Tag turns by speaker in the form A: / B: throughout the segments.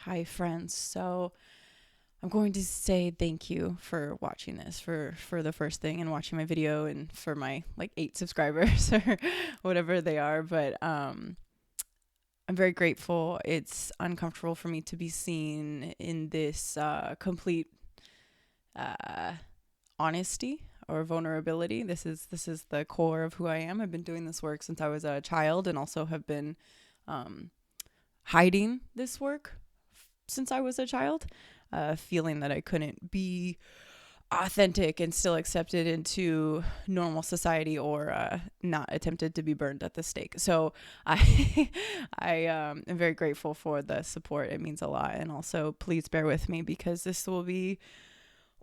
A: Hi, friends. So I'm going to say thank you for watching this, for the first thing and watching my video, and for my like 8 subscribers or whatever they are. But I'm very grateful. It's uncomfortable for me to be seen in this complete uh, honesty or vulnerability. This is the core of who I am. I've been doing this work since I was a child, and also have been um, hiding this work since I was a child, feeling that I couldn't be authentic and still accepted into normal society, or not attempted to be burned at the stake. So I am very grateful for the support. It means a lot. And also, please bear with me, because this will be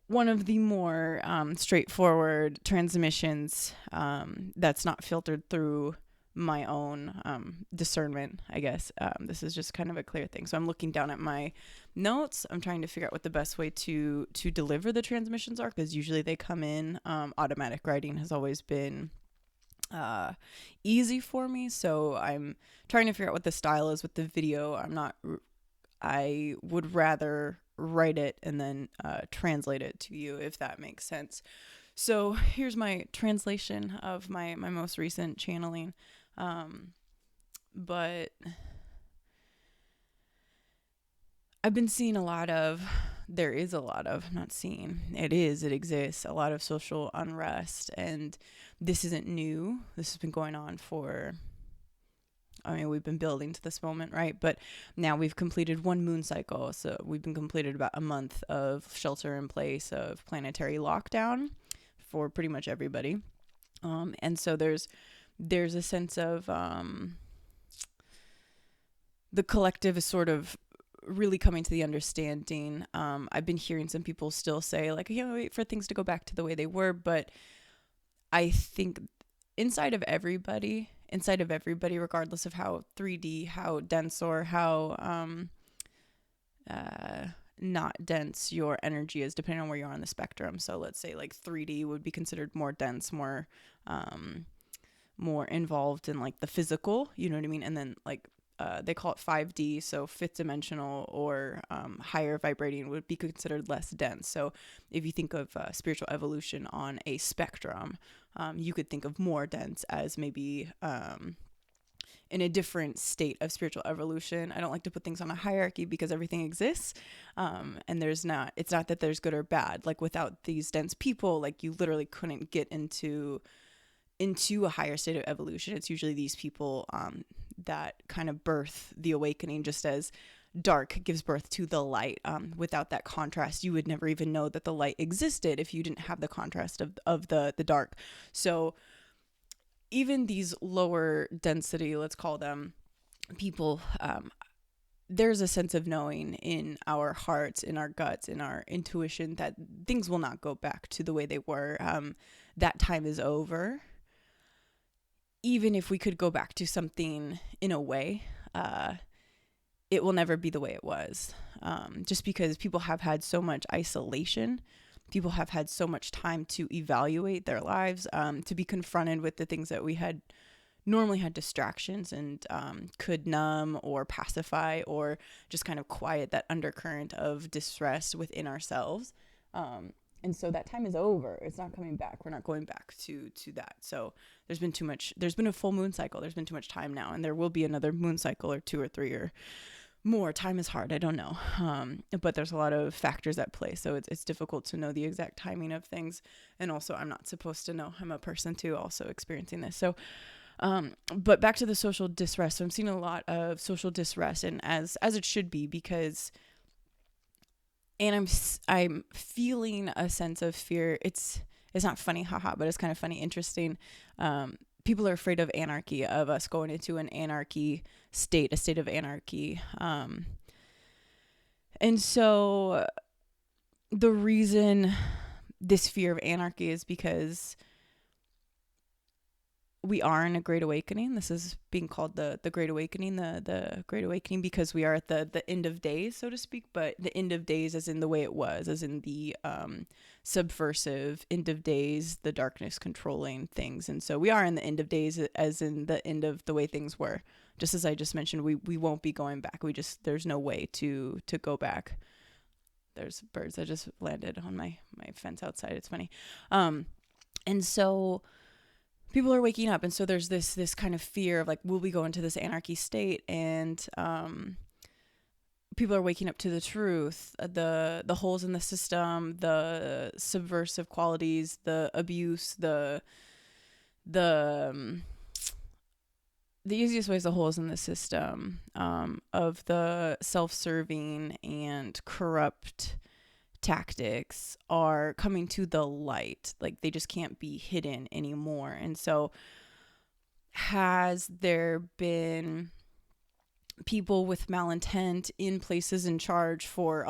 A: one of the more straightforward transmissions that's not filtered through my own discernment, I guess. This is just kind of a clear thing. So I'm looking down at my notes. I'm trying to figure out what the best way to deliver the transmissions are, because usually they come in. Automatic writing has always been easy for me. So I'm trying to figure out what the style is with the video. I would rather write it and then translate it to you, if that makes sense. So here's my translation of my most recent channeling. But I've been seeing there is a lot of, not seeing, it exists, a lot of social unrest. And this isn't new. This has been going on we've been building to this moment, right? But now we've completed one moon cycle. So we've been completed about a month of shelter in place, of planetary lockdown for pretty much everybody. And so there's a sense of the collective is sort of really coming to the understanding. I've been hearing some people still say, like, I can't wait for things to go back to the way they were. But I think inside of everybody, regardless of how 3D, how dense, or how not dense your energy is, depending on where you are on the spectrum. So let's say like 3D would be considered more dense, more involved in like the physical, you know what I mean? And then like they call it 5D, so fifth dimensional or higher vibrating would be considered less dense. So if you think of spiritual evolution on a spectrum, you could think of more dense as maybe in a different state of spiritual evolution. I don't like to put things on a hierarchy, because everything exists, and it's not that there's good or bad. Like, without these dense people, like, you literally couldn't get into a higher state of evolution. It's usually these people that kind of birth the awakening, just as dark gives birth to the light. Without that contrast, you would never even know that the light existed if you didn't have the contrast of the dark. So even these lower density, let's call them, people, there's a sense of knowing in our hearts, in our guts, in our intuition, that things will not go back to the way they were. That time is over. Even if we could go back to something in a way, it will never be the way it was. Just because people have had so much isolation, people have had so much time to evaluate their lives, to be confronted with the things that we had normally had distractions and could numb or pacify, or just kind of quiet that undercurrent of distress within ourselves. And so that time is over. It's not coming back. We're not going back to that. So there's been a full moon cycle. There's been too much time now, and there will be another moon cycle, or 2 or 3 or more. Time is hard. I don't know. But there's a lot of factors at play. So it's difficult to know the exact timing of things. And also, I'm not supposed to know. I'm a person too, also experiencing this. So, but back to the social distress. So I'm seeing a lot of social distress, and as it should be, because, and I'm feeling a sense of fear. It's not funny, haha, but it's kind of funny, interesting. People are afraid of anarchy, of us going into an anarchy state, a state of anarchy. And so the reason this fear of anarchy is because we are in a great awakening. This is being called the Great Awakening, the Great Awakening, because we are at the end of days, so to speak, but the end of days as in the way it was, as in the subversive end of days, the darkness controlling things. And so we are in the end of days as in the end of the way things were. just as I just mentioned, we won't be going back. There's no way to go back. There's birds that just landed on my fence outside. It's funny. And so people are waking up, and so there's this kind of fear of like, will we go into this anarchy state? And people are waking up to the truth, the holes in the system, the subversive qualities, the abuse, the easiest way is the holes in the system, of the self-serving and corrupt tactics are coming to the light. Like, they just can't be hidden anymore. And so has there been people with malintent in places in charge for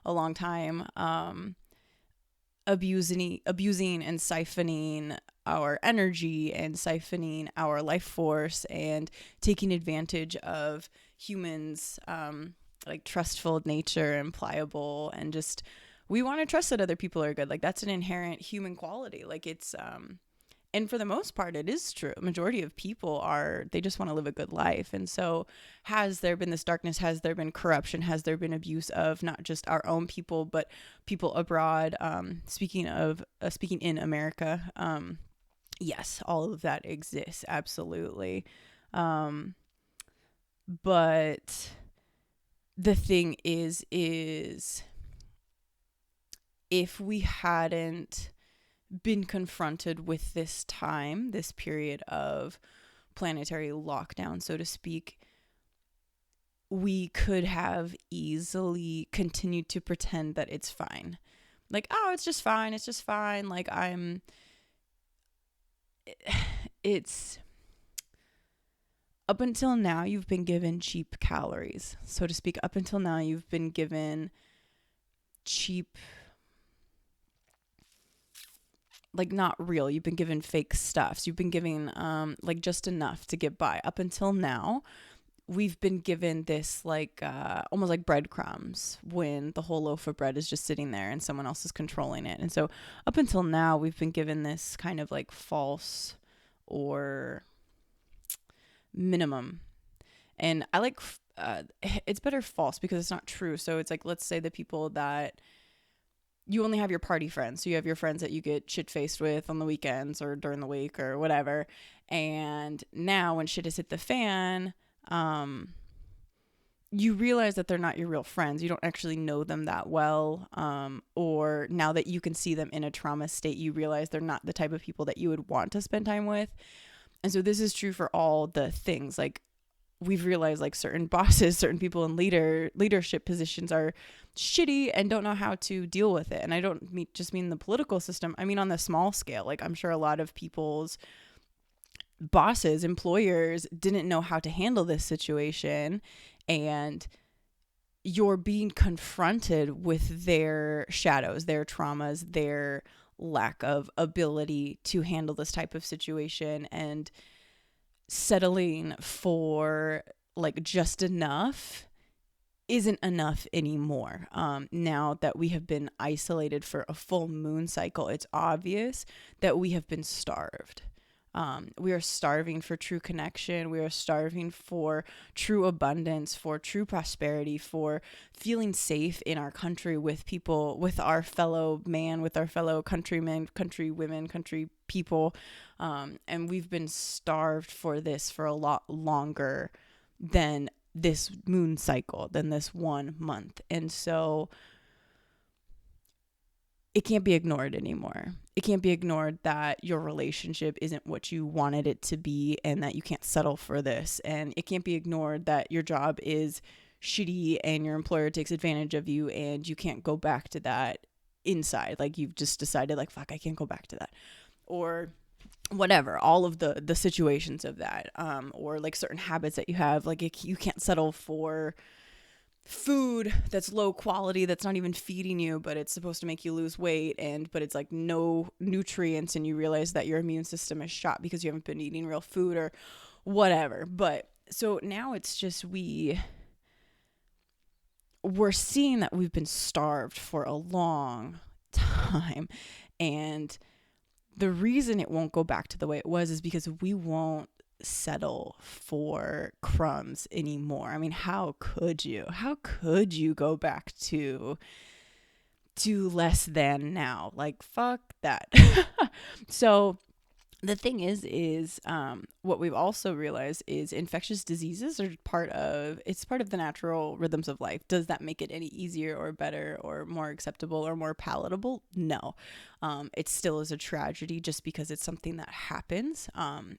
A: a long time, abusing and siphoning our energy and siphoning our life force and taking advantage of humans, like trustful nature and pliable, and just, we want to trust that other people are good. Like, that's an inherent human quality. Like, it's and for the most part, it is true. Majority of people they just want to live a good life. And so has there been this darkness? Has there been corruption? Has there been abuse of not just our own people, but people abroad? Speaking in America, yes, all of that exists. Absolutely. But the thing is if we hadn't been confronted with this period of planetary lockdown, so to speak, we could have easily continued to pretend that it's fine. Like, oh, it's just fine. It's just fine. Like, it's up until now, you've been given cheap calories, so to speak. Up until now, you've been given cheap, like, not real. You've been given fake stuffs. You've been given like just enough to get by. Up until now, we've been given this like almost like breadcrumbs, when the whole loaf of bread is just sitting there and someone else is controlling it. And so up until now, we've been given this kind of like false or minimum. And I like it's better false because it's not true. So it's like, let's say the people that you only have your party friends. So you have your friends that you get shit-faced with on the weekends or during the week or whatever. And now when shit has hit the fan, you realize that they're not your real friends. You don't actually know them that well. Or now that you can see them in a trauma state, you realize they're not the type of people that you would want to spend time with. And so this is true for all the things. Like, we've realized like certain bosses, certain people in leadership positions are shitty and don't know how to deal with it. And I don't just mean the political system. I mean on the small scale. Like, I'm sure a lot of people's bosses, employers didn't know how to handle this situation, and you're being confronted with their shadows, their traumas, their lack of ability to handle this type of situation, and settling for like just enough isn't enough anymore. Now that we have been isolated for a full moon cycle, it's obvious that we have been starved. We are starving for true connection. We are starving for true abundance, for true prosperity, for feeling safe in our country with people, with our fellow man, with our fellow countrymen, country women, country people. And we've been starved for this for a lot longer than this moon cycle, than this 1 month. And so it can't be ignored anymore. It can't be ignored that your relationship isn't what you wanted it to be, and that you can't settle for this. And it can't be ignored that your job is shitty and your employer takes advantage of you, and you can't go back to that inside. Like, you've just decided like, fuck, I can't go back to that. Or whatever, all of the situations of that, or like certain habits that you have. Like, you can't settle for food that's low quality, that's not even feeding you, but it's supposed to make you lose weight, but it's like no nutrients, and you realize that your immune system is shot because you haven't been eating real food or whatever. But so now it's just we're seeing that we've been starved for a long time, and the reason it won't go back to the way it was is because we won't settle for crumbs anymore. I mean, how could you? How could you go back to less than now? Like, fuck that. So the thing is what we've also realized is infectious diseases are part of the natural rhythms of life. Does that make it any easier or better or more acceptable or more palatable? No. It still is a tragedy just because it's something that happens.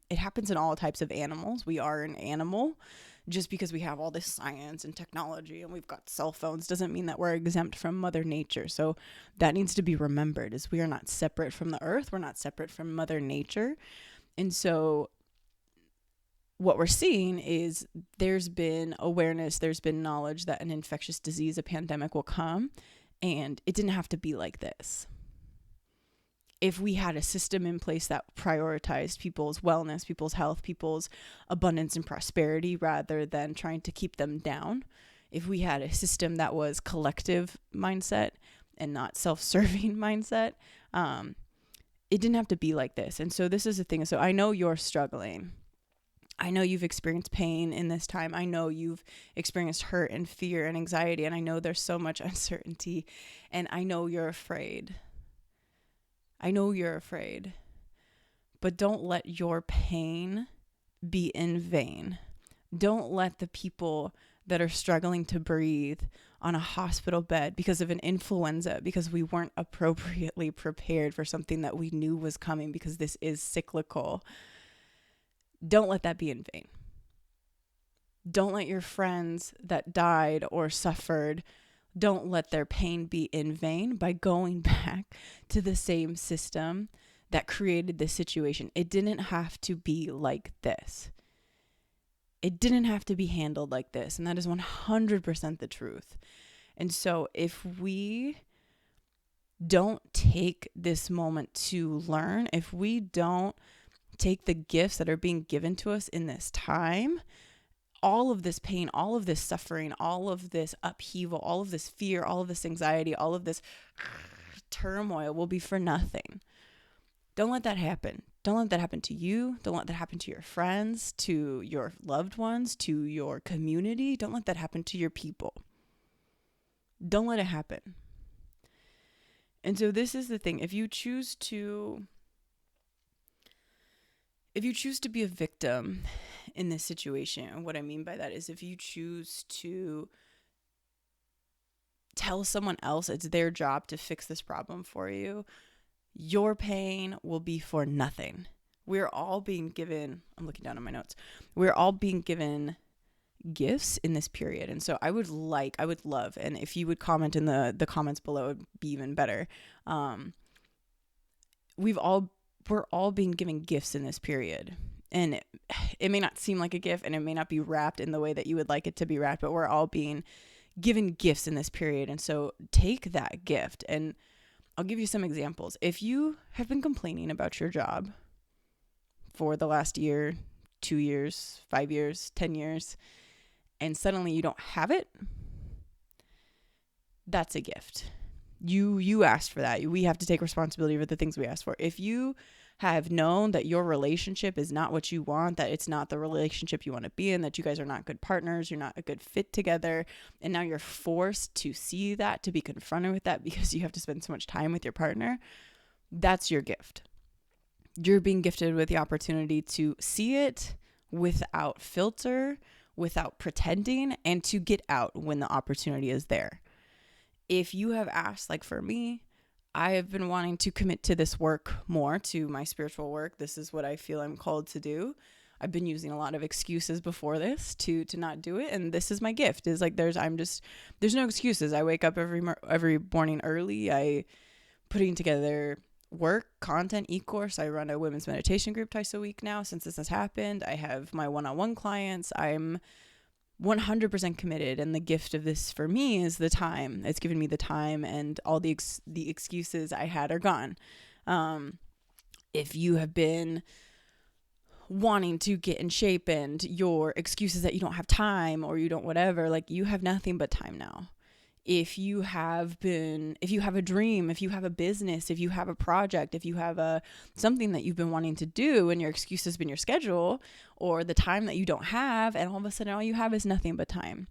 A: It happens in all types of animals. We are an animal. Just because we have all this science and technology and we've got cell phones doesn't mean that we're exempt from Mother Nature. So that needs to be remembered, is we are not separate from the earth. We're not separate from Mother Nature. And so what we're seeing is there's been awareness, there's been knowledge that an infectious disease, a pandemic will come, and it didn't have to be like this. If we had a system in place that prioritized people's wellness, people's health, people's abundance and prosperity rather than trying to keep them down, if we had a system that was collective mindset and not self-serving mindset, it didn't have to be like this. And so this is the thing. So I know you're struggling. I know you've experienced pain in this time. I know you've experienced hurt and fear and anxiety. And I know there's so much uncertainty. And I know you're afraid. I know you're afraid, but don't let your pain be in vain. Don't let the people that are struggling to breathe on a hospital bed because of an influenza, because we weren't appropriately prepared for something that we knew was coming, because this is cyclical. Don't let that be in vain. Don't let your friends that died or suffered, don't let their pain be in vain by going back to the same system that created this situation. It didn't have to be like this. It didn't have to be handled like this. And that is 100% the truth. And so if we don't take this moment to learn, if we don't take the gifts that are being given to us in this time, all of this pain, all of this suffering, all of this upheaval, all of this fear, all of this anxiety, all of this turmoil will be for nothing. Don't let that happen. Don't let that happen to you. Don't let that happen to your friends, to your loved ones, to your community. Don't let that happen to your people. Don't let it happen. And so this is the thing. If you choose to be a victim in this situation, and what I mean by that is if you choose to tell someone else it's their job to fix this problem for you, your pain will be for nothing. We're all being given, I'm looking down at my notes, we're all being given gifts in this period. And so I would love, and if you would comment in the comments below, it would be even better. We're all being given gifts in this period. And it may not seem like a gift, and it may not be wrapped in the way that you would like it to be wrapped, but we're all being given gifts in this period. And so take that gift. And I'll give you some examples. If you have been complaining about your job for the last year, 2 years, 5 years, 10 years, and suddenly you don't have it, that's a gift. You asked for that. We have to take responsibility for the things we asked for. If you have known that your relationship is not what you want, that it's not the relationship you want to be in, that you guys are not good partners, you're not a good fit together, and now you're forced to see that, to be confronted with that because you have to spend so much time with your partner, that's your gift. You're being gifted with the opportunity to see it without filter, without pretending, and to get out when the opportunity is there. If you have asked, like for me, I have been wanting to commit to this work more, to my spiritual work. This is what I feel I'm called to do. I've been using a lot of excuses before this to not do it, and this is my gift. Is like there's no excuses. I wake up every morning early. I putting together work, content, e-course. I run a women's meditation group twice a week now since this has happened. I have my one-on-one clients. I'm 100% committed, and the gift of this for me is the time. It's given me the time, and all the excuses I had are gone. If you have been wanting to get in shape and your excuses that you don't have time or you don't whatever, like you have nothing but time now. If you have a dream, if you have a business, if you have a project, if you have something that you've been wanting to do and your excuse has been your schedule or the time that you don't have, and all of a sudden all you have is nothing but time.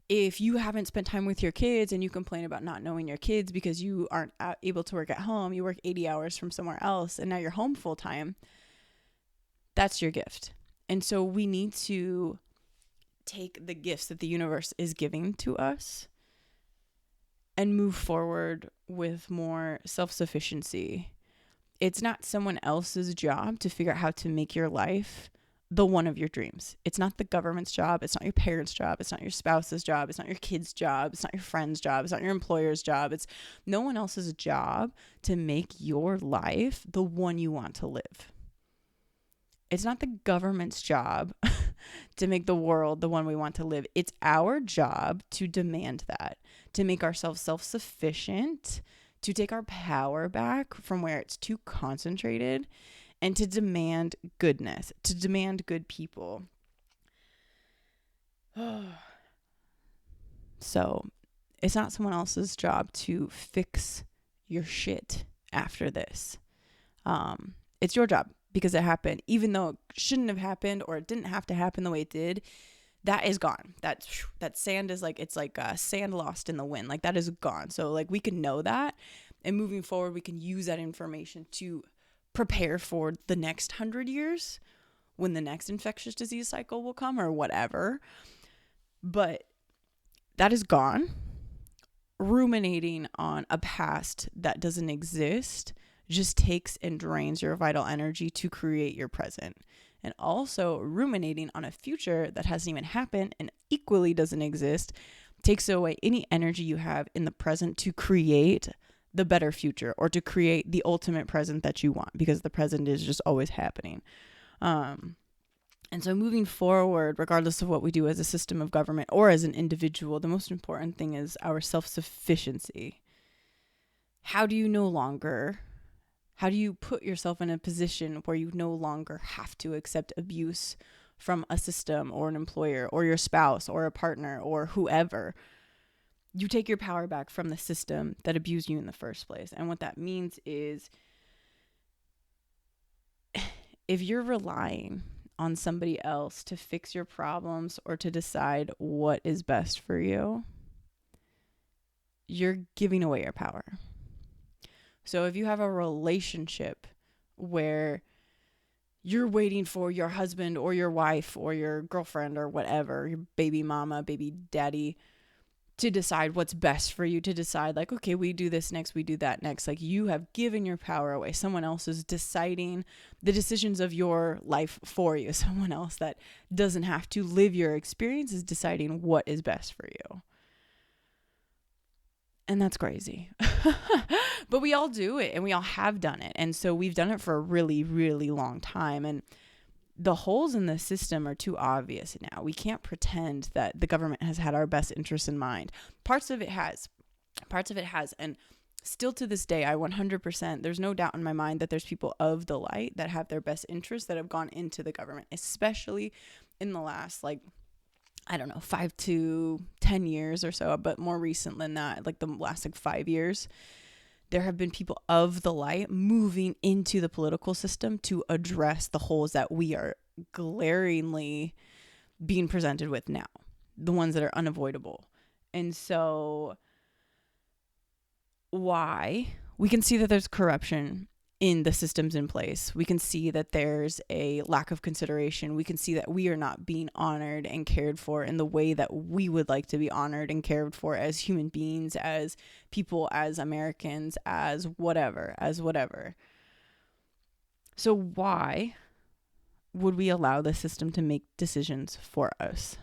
A: If you haven't spent time with your kids and you complain about not knowing your kids because you aren't able to work at home, you work 80 hours from somewhere else and now you're home full time, that's your gift. And so we need to take the gifts that the universe is giving to us and move forward with more self-sufficiency. It's not someone else's job to figure out how to make your life the one of your dreams. It's not the government's job. It's not your parents' job. It's not your spouse's job. It's not your kid's job. It's not your friend's job. It's not your employer's job. It's no one else's job to make your life the one you want to live. It's not the government's job to make the world the one we want to live. It's our job to demand that, to make ourselves self-sufficient, to take our power back from where it's too concentrated, and to demand goodness, to demand good people. So it's not someone else's job to fix your shit after this. It's your job because it happened, even though it shouldn't have happened or it didn't have to happen the way it did. That is gone. That sand is like, it's like sand lost in the wind. Like that is gone. So like we can know that, and moving forward, we can use that information to prepare for the next 100 years when the next infectious disease cycle will come or whatever. But that is gone. Ruminating on a past that doesn't exist just takes and drains your vital energy to create your present. And also ruminating on a future that hasn't even happened and equally doesn't exist takes away any energy you have in the present to create the better future or to create the ultimate present that you want, because the present is just always happening. And so moving forward, regardless of what we do as a system of government or as an individual, the most important thing is our self-sufficiency. How do you put yourself in a position where you no longer have to accept abuse from a system or an employer or your spouse or a partner or whoever? You take your power back from the system that abused you in the first place. And what that means is if you're relying on somebody else to fix your problems or to decide what is best for you, you're giving away your power. So if you have a relationship where you're waiting for your husband or your wife or your girlfriend or whatever, your baby mama, baby daddy, to decide what's best for you, to decide like, okay, we do this next, we do that next. Like you have given your power away. Someone else is deciding the decisions of your life for you. Someone else that doesn't have to live your experience is deciding what is best for you. And that's crazy. But we all do it and we all have done it. And so we've done it for a really, really long time. And the holes in the system are too obvious now. We can't pretend that the government has had our best interests in mind. Parts of it has. And still to this day, I 100%, there's no doubt in my mind that there's people of the light that have their best interests that have gone into the government, especially in the last, 5 to 10 years or so, but more recent than that, like the last 5 years. There have been people of the light moving into the political system to address the holes that we are glaringly being presented with now, the ones that are unavoidable. And so why? We can see that there's corruption in the systems in place. We can see that there's a lack of consideration. We can see that we are not being honored and cared for in the way that we would like to be honored and cared for as human beings, as people, as Americans, as whatever. So why would we allow the system to make decisions for us?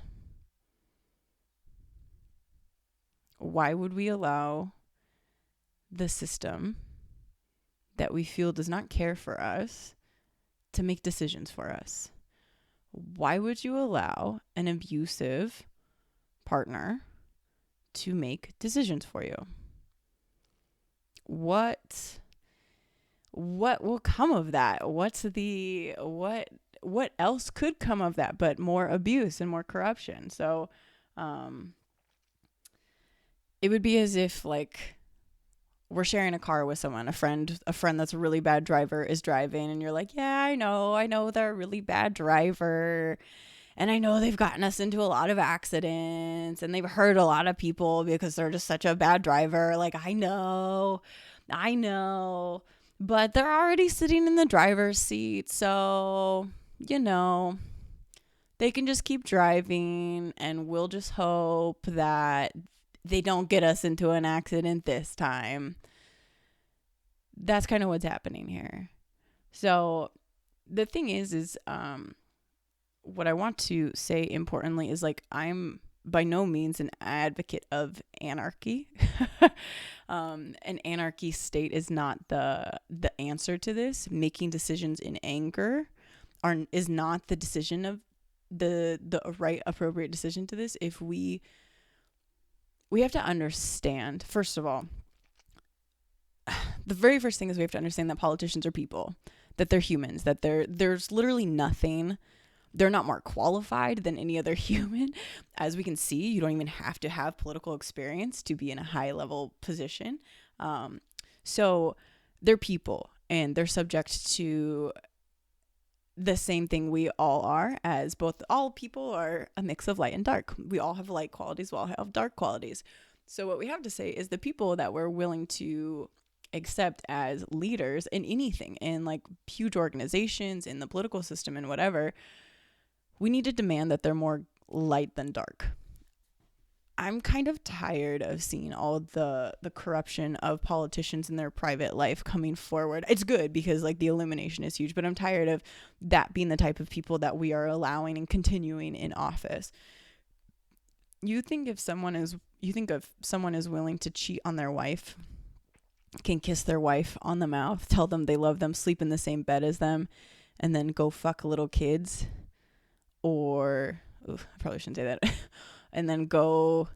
A: Why would we allow the system that we feel does not care for us to make decisions for us? Why would you allow an abusive partner to make decisions for you? What will come of that? What else could come of that but more abuse and more corruption? So it would be as if like we're sharing a car with someone, a friend that's a really bad driver is driving, and you're like, yeah, I know they're a really bad driver, and I know they've gotten us into a lot of accidents, and they've hurt a lot of people because they're just such a bad driver. Like, I know, but they're already sitting in the driver's seat, so you know they can just keep driving, and we'll just hope that they don't get us into an accident this time. That's kind of what's happening here. So the thing is what I want to say importantly is like I'm by no means an advocate of anarchy. An anarchy state is not the answer to this. Making decisions in anger is not the decision of the right appropriate decision to this. If we have to understand, first of all, the very first thing is we have to understand that politicians are people, that they're humans, that there's literally nothing. They're not more qualified than any other human. As we can see, you don't even have to have political experience to be in a high level position. So they're people, and they're subject to the same thing we all are, as both all people are a mix of light and dark. We all have light qualities, we all have dark qualities. So what we have to say is the people that we're willing to accept as leaders in anything, in like huge organizations, in the political system, and whatever, we need to demand that they're more light than dark. I'm kind of tired of seeing all the corruption of politicians in their private life coming forward. It's good because like the illumination is huge, but I'm tired of that being the type of people that we are allowing and continuing in office. You think if someone is willing to cheat on their wife, can kiss their wife on the mouth, tell them they love them, sleep in the same bed as them, and then go fuck little kids, or I probably shouldn't say that, and then go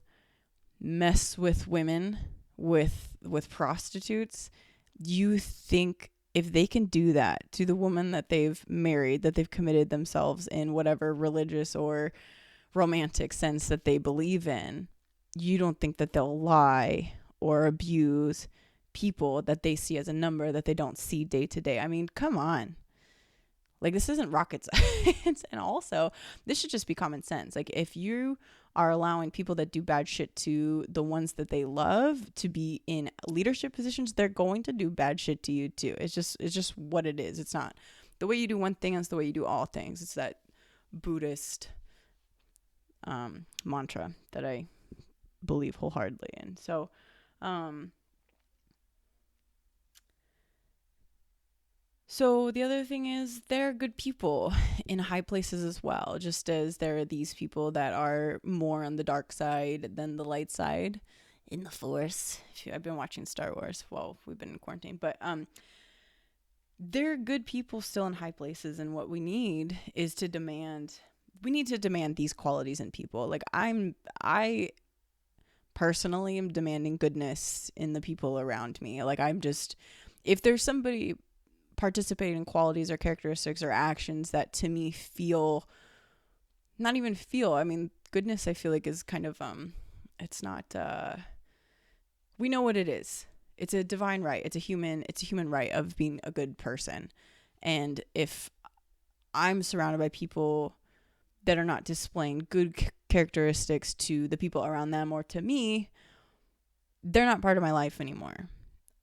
A: mess with women, with prostitutes, you think if they can do that to the woman that they've married, that they've committed themselves in whatever religious or romantic sense that they believe in, you don't think that they'll lie or abuse people that they see as a number that they don't see day to day? I mean, come on. Like, this isn't rocket science. And also, this should just be common sense. Like, if you are allowing people that do bad shit to the ones that they love to be in leadership positions, they're going to do bad shit to you too. It's just what it is. It's not the way you do one thing, it's the way you do all things. It's that Buddhist mantra that I believe wholeheartedly in. So, So the other thing is there are good people in high places as well, just as there are these people that are more on the dark side than the light side in the Force. I've been watching Star Wars. Well, we've been in quarantine, but there are good people still in high places, and what we need is to demand. We need to demand these qualities in people. Like I personally am demanding goodness in the people around me. Like if there's somebody participating in qualities or characteristics or actions that to me not even feel, I mean, goodness I feel like is kind of it's not we know what it is. It's a divine right. It's a human right of being a good person. And if I'm surrounded by people that are not displaying good characteristics to the people around them or to me, they're not part of my life anymore.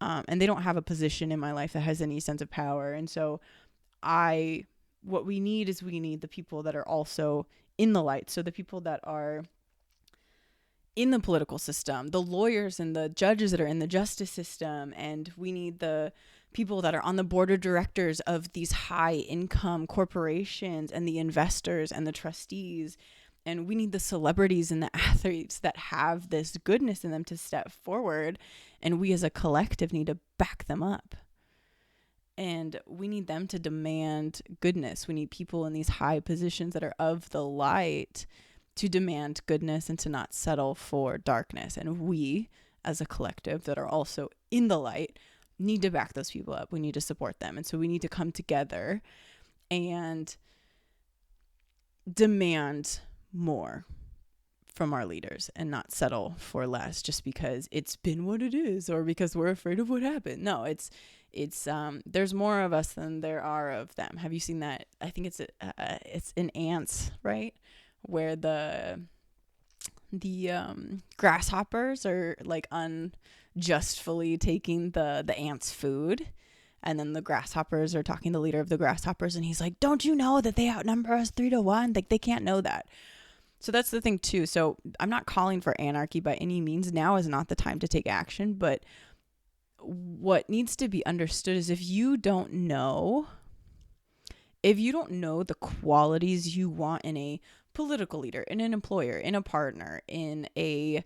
A: And they don't have a position in my life that has any sense of power. And so what we need the people that are also in the light. So the people that are in the political system, the lawyers and the judges that are in the justice system. And we need the people that are on the board of directors of these high income corporations, and the investors and the trustees. And we need the celebrities and the athletes that have this goodness in them to step forward. And we as a collective need to back them up. And we need them to demand goodness. We need people in these high positions that are of the light to demand goodness and to not settle for darkness. And we as a collective that are also in the light need to back those people up. We need to support them. And so we need to come together and demand more from our leaders and not settle for less just because it's been what it is or because we're afraid of what happened. No, it's there's more of us than there are of them. Have you seen that? I think it's in ants, right? Where the grasshoppers are like unjustly taking the ants' food. And then the grasshoppers are talking to the leader of the grasshoppers, and he's like, don't you know that they outnumber us 3-1? Like, they can't know that. So that's the thing too. So I'm not calling for anarchy by any means. Now is not the time to take action. But what needs to be understood is if you don't know the qualities you want in a political leader, in an employer, in a partner, in a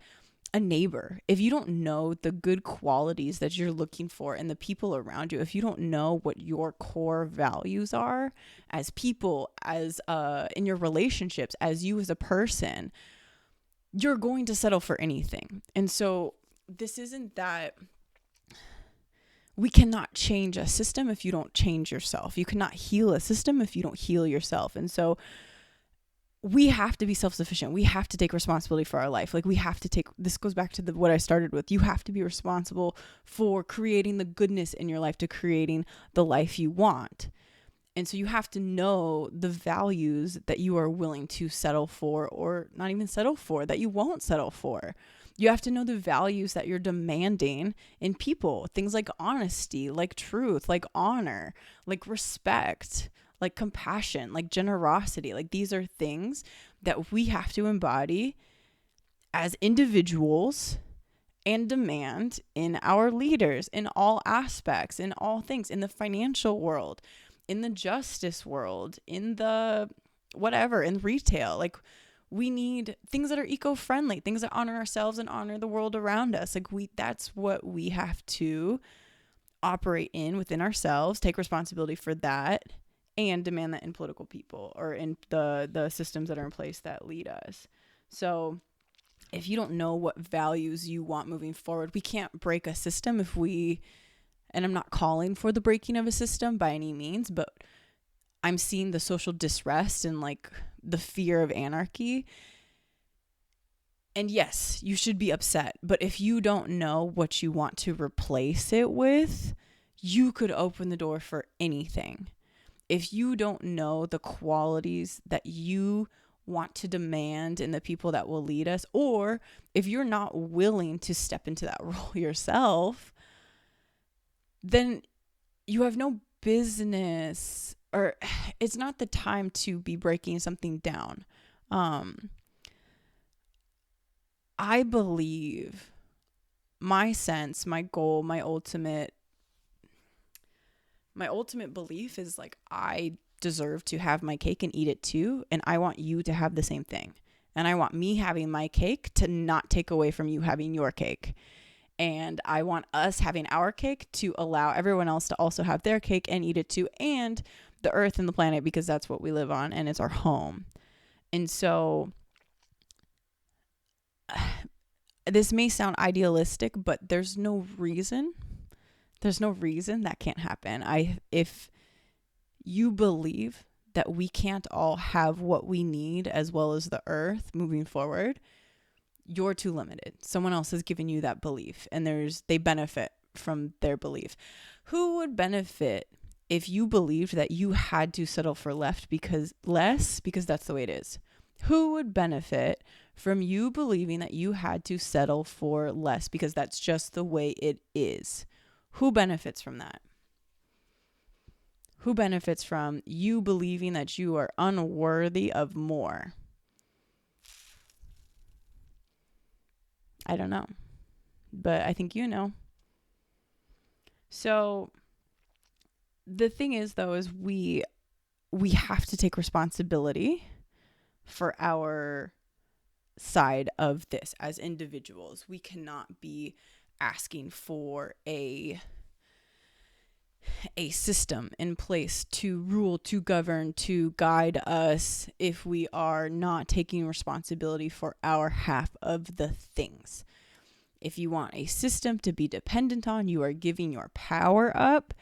A: neighbor, if you don't know the good qualities that you're looking for in the people around you, if you don't know what your core values are as people, as in your relationships, as you as a person, you're going to settle for anything. And so this isn't that we cannot change a system if you don't change yourself. You cannot heal a system if you don't heal yourself. And so we have to be self-sufficient. We have to take responsibility for our life. Like, we have to take, this goes back to what I started with. You have to be responsible for creating the goodness in your life, to creating the life you want. And so you have to know the values that you are willing to settle for, or not even settle for, that you won't settle for. You have to know the values that you're demanding in people. Things like honesty, like truth, like honor, like respect, like compassion, like generosity. Like, these are things that we have to embody as individuals and demand in our leaders in all aspects, in all things, in the financial world, in the justice world, in the whatever, in retail. Like, we need things that are eco-friendly, things that honor ourselves and honor the world around us. Like, that's what we have to operate within ourselves, take responsibility for that, and demand that in political people or in the systems that are in place that lead us. So if you don't know what values you want moving forward, we can't break a system and I'm not calling for the breaking of a system by any means, but I'm seeing the social disrest and like the fear of anarchy. And yes, you should be upset, but if you don't know what you want to replace it with, you could open the door for anything. If you don't know the qualities that you want to demand in the people that will lead us, or if you're not willing to step into that role yourself, then you have no business, or it's not the time to be breaking something down. I believe my sense, my goal, my ultimate belief is like, I deserve to have my cake and eat it too. And I want you to have the same thing. And I want me having my cake to not take away from you having your cake. And I want us having our cake to allow everyone else to also have their cake and eat it too. And the earth and the planet, because that's what we live on and it's our home. And so this may sound idealistic, but there's no reason that can't happen. If you believe that we can't all have what we need as well as the earth moving forward, you're too limited. Someone else has given you that belief, and they benefit from their belief. Who would benefit if you believed that you had to settle for less because that's the way it is? Who would benefit from you believing that you had to settle for less because that's just the way it is? Who benefits from that? Who benefits from you believing that you are unworthy of more? I don't know, but I think you know. So the thing is, though, is we have to take responsibility for our side of this as individuals. We cannot be asking for a system in place to rule, to govern, to guide us if we are not taking responsibility for our half of the things. If you want a system to be dependent on, you are giving your power up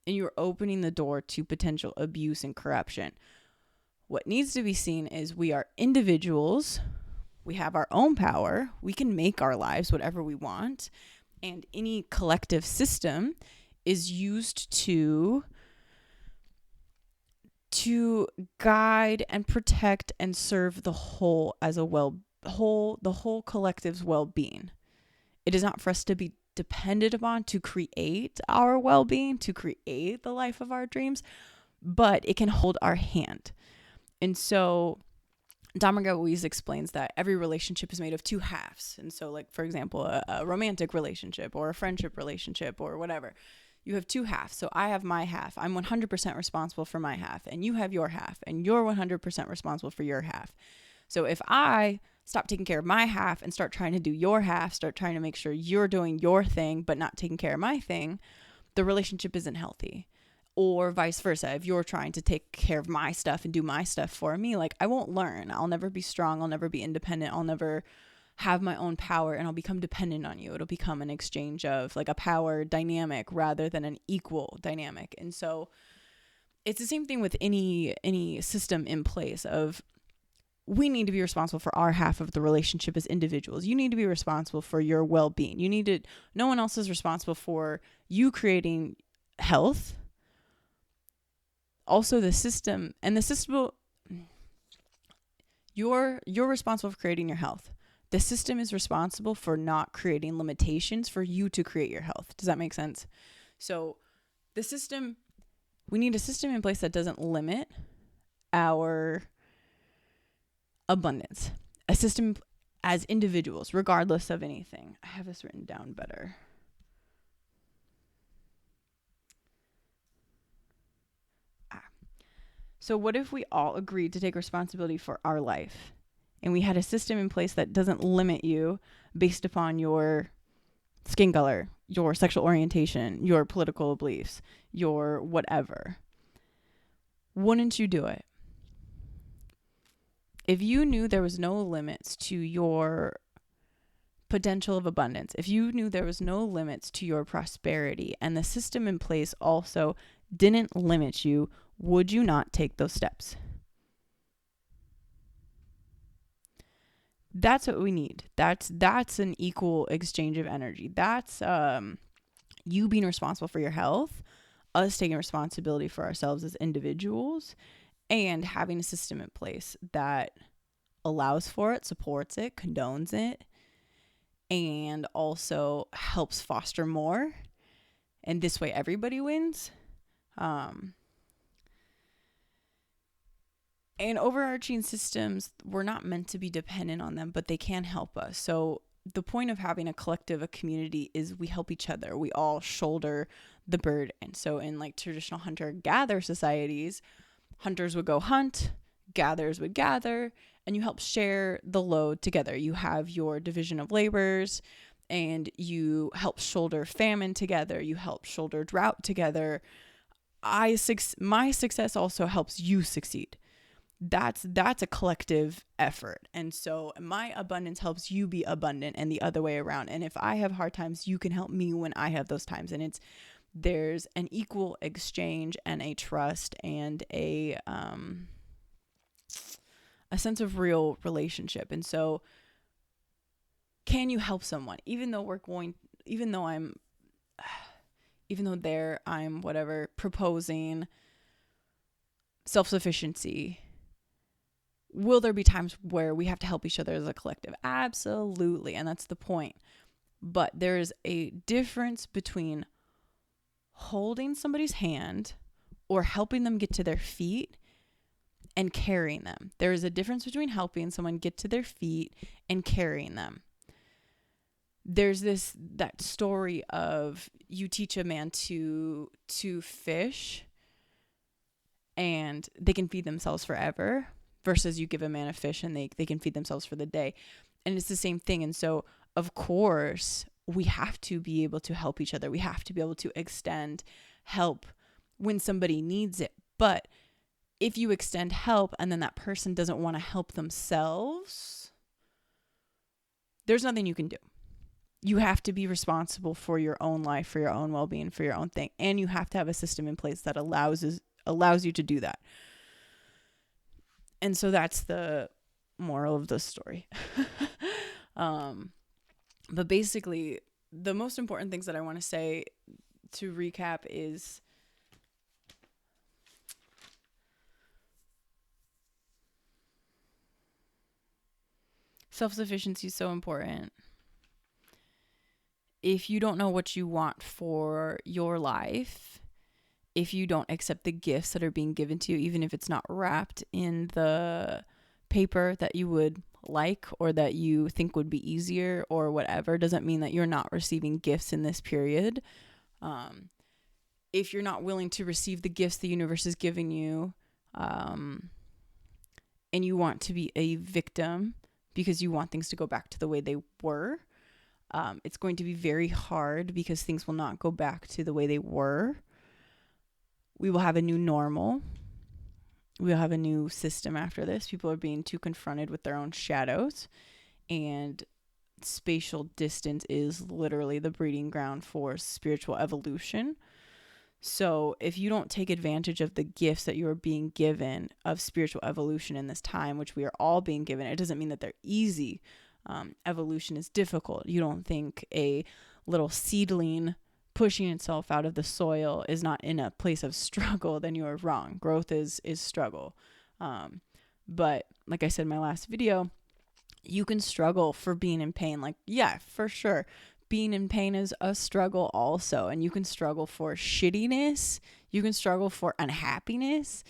A: and you're opening the door to potential abuse and corruption. What needs to be seen is we are individuals We have our own power. We can make our lives whatever we want. And any collective system is used to guide and protect and serve the whole as the whole collective's well-being. It is not for us to be dependent upon to create our well-being, to create the life of our dreams, but it can hold our hand. And so Dommerga always explains that every relationship is made of two halves. And so, like, for example, a romantic relationship or a friendship relationship or whatever, you have two halves. So I have my half. I'm 100% responsible for my half, and you have your half, and you're 100% responsible for your half. So if I stop taking care of my half and start trying to do your half, start trying to make sure you're doing your thing but not taking care of my thing, the relationship isn't healthy. Or vice versa. If you're trying to take care of my stuff and do my stuff for me, like, I won't learn. I'll never be strong. I'll never be independent. I'll never have my own power, and I'll become dependent on you. It'll become an exchange of like a power dynamic rather than an equal dynamic. And so it's the same thing with any system in place of, we need to be responsible for our half of the relationship as individuals. You need to be responsible for your well-being. No one else is responsible for you creating health. Also the system you're responsible for creating your health. The system is responsible for not creating limitations for you to create your health. Does that make sense? So we need a system in place that doesn't limit our abundance. A system as individuals, regardless of anything. I have this written down better. So what if we all agreed to take responsibility for our life? And we had a system in place that doesn't limit you based upon your skin color, your sexual orientation, your political beliefs, your whatever. Wouldn't you do it? If you knew there was no limits to your potential of abundance, if you knew there was no limits to your prosperity, and the system in place also didn't limit you, would you not take those steps? That's what we need. That's an equal exchange of energy. That's you being responsible for your health, us taking responsibility for ourselves as individuals, and having a system in place that allows for it, supports it, condones it, and also helps foster more. And this way everybody wins. And overarching systems, we're not meant to be dependent on them, but they can help us. So the point of having a collective, a community, is we help each other. We all shoulder the burden. So in like traditional hunter-gatherer societies, hunters would go hunt, gatherers would gather, and you help share the load together. You have your division of labors, and you help shoulder famine together. You help shoulder drought together. My success also helps you succeed. That's a collective effort. And so my abundance helps you be abundant, and the other way around. And if I have hard times, you can help me when I have those times. And there's an equal exchange and a trust and a sense of real relationship. And so can you help someone even though I'm whatever proposing self-sufficiency? Will there be times where we have to help each other as a collective? Absolutely. And that's the point. But there's a difference between holding somebody's hand or helping them get to their feet and carrying them. There is a difference between helping someone get to their feet and carrying them. There's that story of you teach a man to fish and they can feed themselves forever, versus you give a man a fish and they can feed themselves for the day. And it's the same thing. And so, of course, we have to be able to help each other. We have to be able to extend help when somebody needs it. But if you extend help and then that person doesn't want to help themselves, there's nothing you can do. You have to be responsible for your own life, for your own well-being, for your own thing. And you have to have a system in place that allows you to do that. And so that's the moral of the story. But basically, the most important things that I want to say to recap is self-sufficiency is so important. If you don't know what you want for your life, if you don't accept the gifts that are being given to you, even if it's not wrapped in the paper that you would like or that you think would be easier or whatever, doesn't mean that you're not receiving gifts in this period. If you're not willing to receive the gifts the universe is giving you, and you want to be a victim because you want things to go back to the way they were, it's going to be very hard because things will not go back to the way they were. We will have a new normal. We'll have a new system after this. People are being too confronted with their own shadows, and spatial distance is literally the breeding ground for spiritual evolution. So if you don't take advantage of the gifts that you are being given of spiritual evolution in this time, which we are all being given, it doesn't mean that they're easy. Evolution is difficult. You don't think a little seedling pushing itself out of the soil is not in a place of struggle, then you are wrong. Growth is struggle. But like I said in my last video, you can struggle for being in pain. Like, yeah, for sure. Being in pain is a struggle also. And you can struggle for shittiness. You can struggle for unhappiness.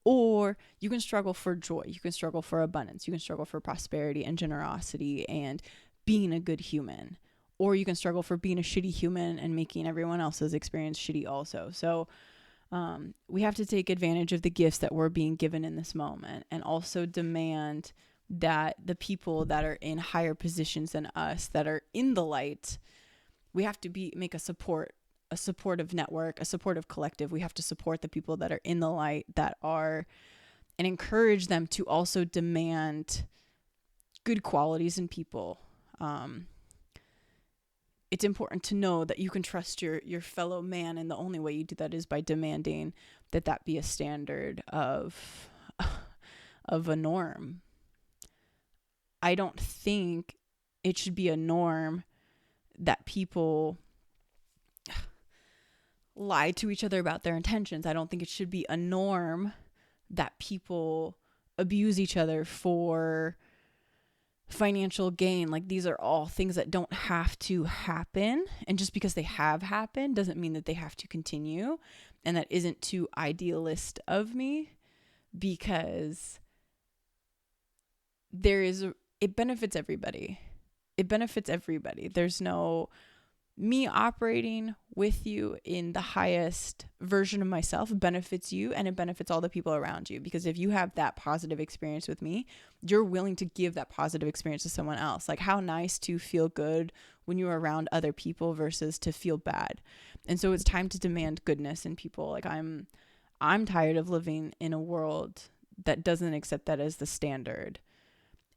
A: Or you can struggle for joy. You can struggle for abundance. You can struggle for prosperity and generosity and being a good human. Or you can struggle for being a shitty human and making everyone else's experience shitty also. So we have to take advantage of the gifts that we're being given in this moment, and also demand that the people that are in higher positions than us, that are in the light, we have to make a supportive network, a supportive collective. We have to support the people that are in the light, and encourage them to also demand good qualities in people. It's important to know that you can trust your fellow man, and the only way you do that is by demanding that be a standard of a norm. I don't think it should be a norm that people lie to each other about their intentions. I don't think it should be a norm that people abuse each other for financial gain. Like, these are all things that don't have to happen. And just because they have happened doesn't mean that they have to continue. And that isn't too idealist of me, because it benefits everybody. It benefits everybody. There's no me operating with you in the highest version of myself benefits you, and it benefits all the people around you. Because if you have that positive experience with me, you're willing to give that positive experience to someone else. Like, how nice to feel good when you're around other people versus to feel bad. And so it's time to demand goodness in people. Like, I'm tired of living in a world that doesn't accept that as the standard,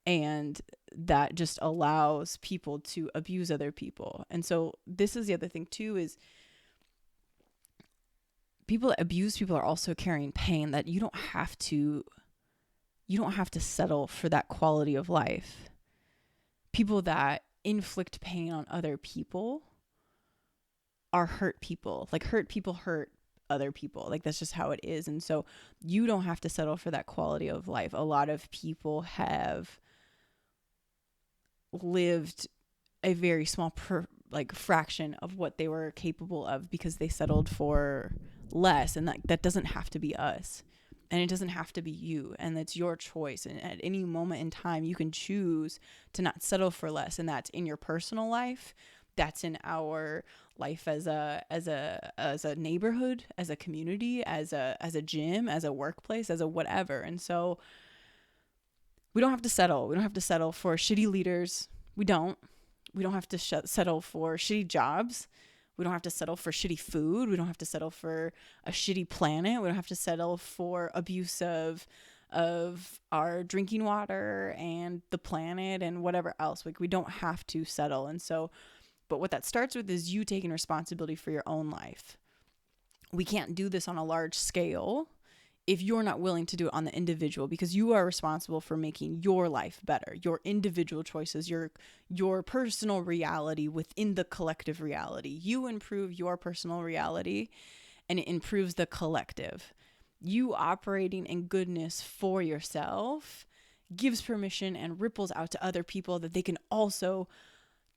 A: and that just allows people to abuse other people. And so this is the other thing too, is people that abuse people are also carrying pain that you don't have to settle for that quality of life. People that inflict pain on other people are hurt people. Like, hurt people hurt other people. Like, that's just how it is. And so you don't have to settle for that quality of life. A lot of people have lived a very small fraction of what they were capable of because they settled for less, and that doesn't have to be us, and it doesn't have to be you, and it's your choice. And at any moment in time you can choose to not settle for less, and that's in your personal life, that's in our life as a neighborhood, as a community, as a gym, as a workplace, as a whatever. And so we don't have to settle. We don't have to settle for shitty leaders. We don't have to settle for shitty jobs. We don't have to settle for shitty food. We don't have to settle for a shitty planet. We don't have to settle for abuse of our drinking water and the planet and whatever else. Like, we don't have to settle. And so, but what that starts with is you taking responsibility for your own life. We can't do this on a large scale if you're not willing to do it on the individual, because you are responsible for making your life better, your individual choices, your personal reality within the collective reality. You improve your personal reality and it improves the collective. You operating in goodness for yourself gives permission and ripples out to other people that they can also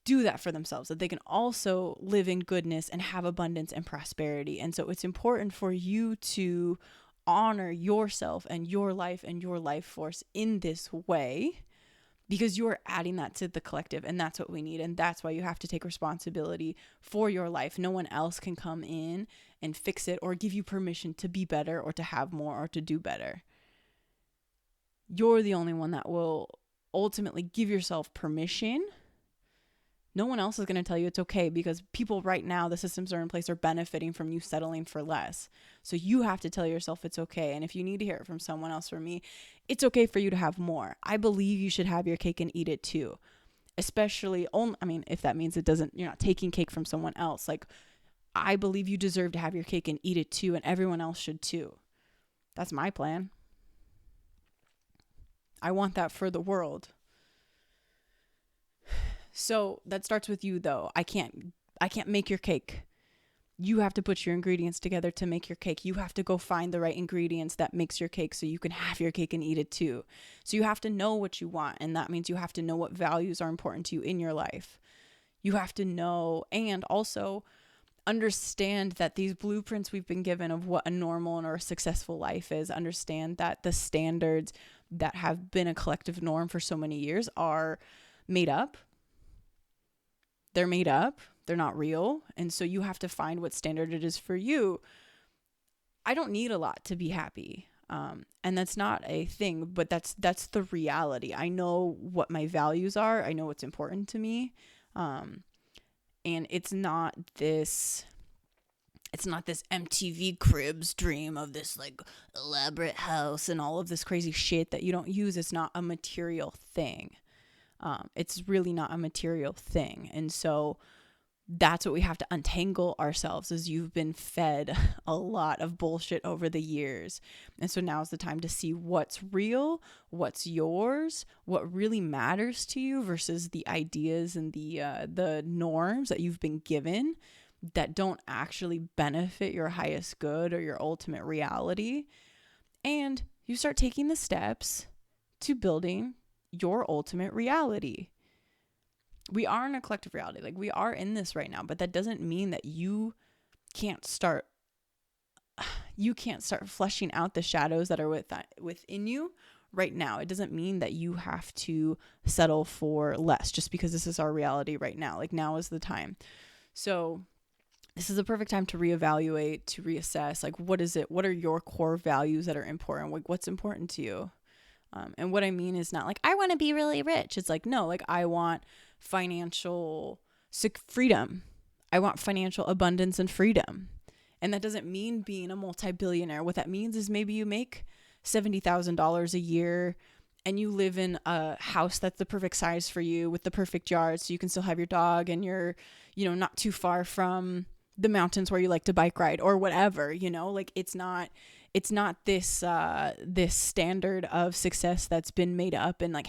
A: do that for themselves, that they can also live in goodness and have abundance and prosperity. And so it's important for you to honor yourself and your life force in this way, because you're adding that to the collective, and that's what we need. And that's why you have to take responsibility for your life. No one else can come in and fix it or give you permission to be better or to have more or to do better. You're the only one that will ultimately give yourself permission. No one else is going to tell you it's okay, because people right now, the systems are in place, are benefiting from you settling for less. So you have to tell yourself it's okay. And if you need to hear it from someone else, from me, it's okay for you to have more. I believe you should have your cake and eat it too. Especially, if that means you're not taking cake from someone else. Like, I believe you deserve to have your cake and eat it too, and everyone else should too. That's my plan. I want that for the world. So that starts with you, though. I can't make your cake. You have to put your ingredients together to make your cake. You have to go find the right ingredients that makes your cake so you can have your cake and eat it too. So you have to know what you want, and that means you have to know what values are important to you in your life. You have to know and also understand that these blueprints we've been given of what a normal or a successful life is, understand that the standards that have been a collective norm for so many years are made up. They're made up. They're not real. And so you have to find what standard it is for you. I don't need a lot to be happy. And that's not a thing, but that's the reality. I know what my values are. I know what's important to me. And it's not this MTV Cribs dream of this like elaborate house and all of this crazy shit that you don't use. It's not a material thing. It's really not a material thing. And so that's what we have to untangle ourselves, as you've been fed a lot of bullshit over the years. And so now's the time to see what's real, what's yours, what really matters to you versus the ideas and the norms that you've been given that don't actually benefit your highest good or your ultimate reality. And you start taking the steps to building your ultimate reality. We are in a collective reality. Like, we are in this right now, but that doesn't mean that you can't start fleshing out the shadows that are within you right now. It doesn't mean that you have to settle for less just because this is our reality right now. Like, now is the time. So this is a perfect time to reevaluate, to reassess, like, what is it? What are your core values that are important? Like, what's important to you? And what I mean is not like, I want to be really rich. It's like, no, like, I want financial freedom. I want financial abundance and freedom. And that doesn't mean being a multi-billionaire. What that means is maybe you make $70,000 a year and you live in a house that's the perfect size for you with the perfect yard, so you can still have your dog and you're, not too far from the mountains where you like to bike ride or whatever, like, it's not this this standard of success that's been made up and like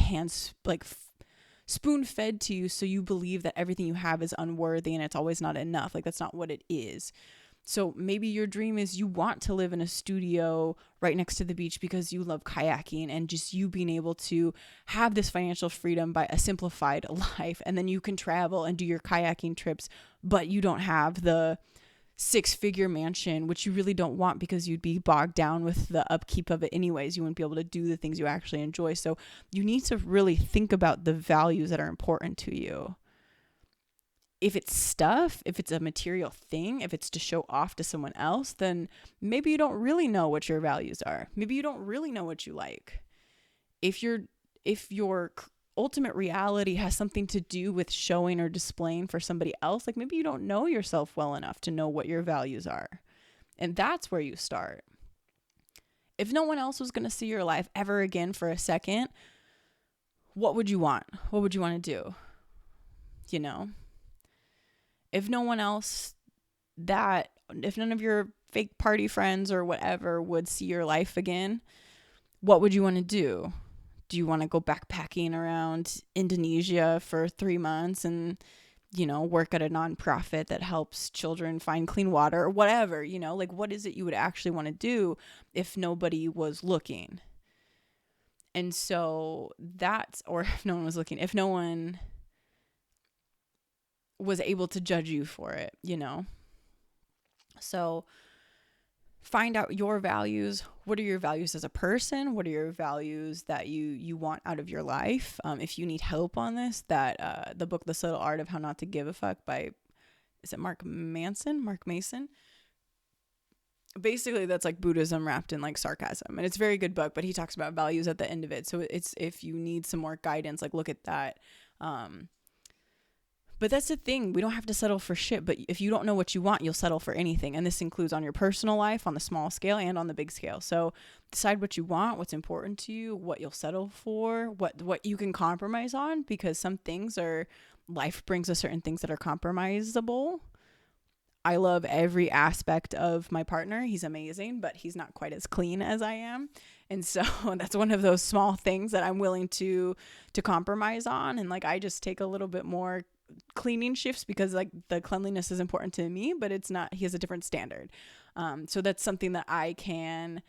A: spoon fed to you, so you believe that everything you have is unworthy and it's always not enough. Like, that's not what it is. So maybe your dream is you want to live in a studio right next to the beach because you love kayaking, and just you being able to have this financial freedom by a simplified life. And then you can travel and do your kayaking trips, but you don't have the 6-figure mansion, which you really don't want because you'd be bogged down with the upkeep of it anyways. You wouldn't be able to do the things you actually enjoy. So you need to really think about the values that are important to you. If it's stuff, if it's a material thing, if it's to show off to someone else, then maybe you don't really know what your values are. Maybe you don't really know what you like. If your ultimate reality has something to do with showing or displaying for somebody else, like, maybe you don't know yourself well enough to know what your values are. And that's where you start. If no one else was going to see your life ever again for a second, what would you want? What would you want to do? If no one else, if none of your fake party friends or whatever would see your life again, what would you want to do? Do you want to go backpacking around Indonesia for 3 months and, work at a nonprofit that helps children find clean water or whatever, like what is it you would actually want to do if nobody was looking? And so or if no one was looking, if no one was able to judge you for it, So find out your values. What are your values as a person? What are your values that you want out of your life? If you need help on this, the book, The Subtle Art of How Not to Give a Fuck by, is it Mark Mason? Basically, that's like Buddhism wrapped in like sarcasm. And it's a very good book, but he talks about values at the end of it. So it's, if you need some more guidance, like look at that. But that's the thing. We don't have to settle for shit. But if you don't know what you want, you'll settle for anything. And this includes on your personal life, on the small scale and on the big scale. So decide what you want, what's important to you, what you'll settle for, what you can compromise on, because some things life brings us certain things that are compromisable. I love every aspect of my partner. He's amazing, but he's not quite as clean as I am. And so that's one of those small things that I'm willing to compromise on. And like, I just take a little bit more cleaning shifts because like the cleanliness is important to me, but it's not, he has a different standard. So that's something that I can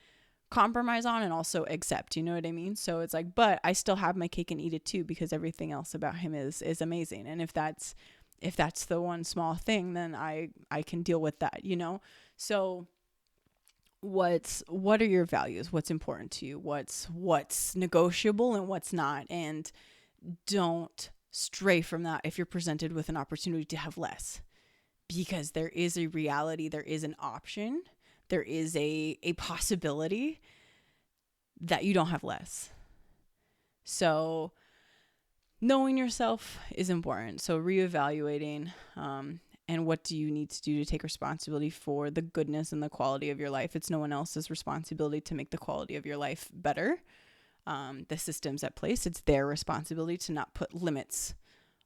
A: compromise on and also accept, you know what I mean? So it's like, but I still have my cake and eat it too, because everything else about him is amazing. And if that's the one small thing, then I can deal with that, So what are your values? What's important to you? What's negotiable and what's not? And don't stray from that if you're presented with an opportunity to have less, because there is a reality, there is an option, there is a possibility that you don't have less. So knowing yourself is important. So reevaluating, and what do you need to do to take responsibility for the goodness and the quality of your life? It's no one else's responsibility to make the quality of your life better. The systems at place, it's their responsibility to not put limits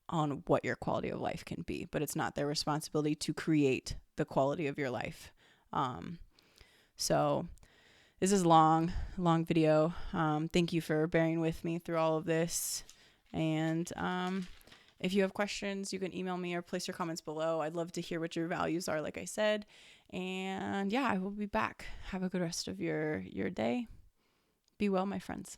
A: on what your quality of life can be, but it's not their responsibility to create the quality of your life. So this is long video. Thank you for bearing with me through all of this. And if you have questions, you can email me or place your comments below. I'd love to hear what your values are, like I said. And yeah, I will be back. Have a good rest of your day. Be well, my friends.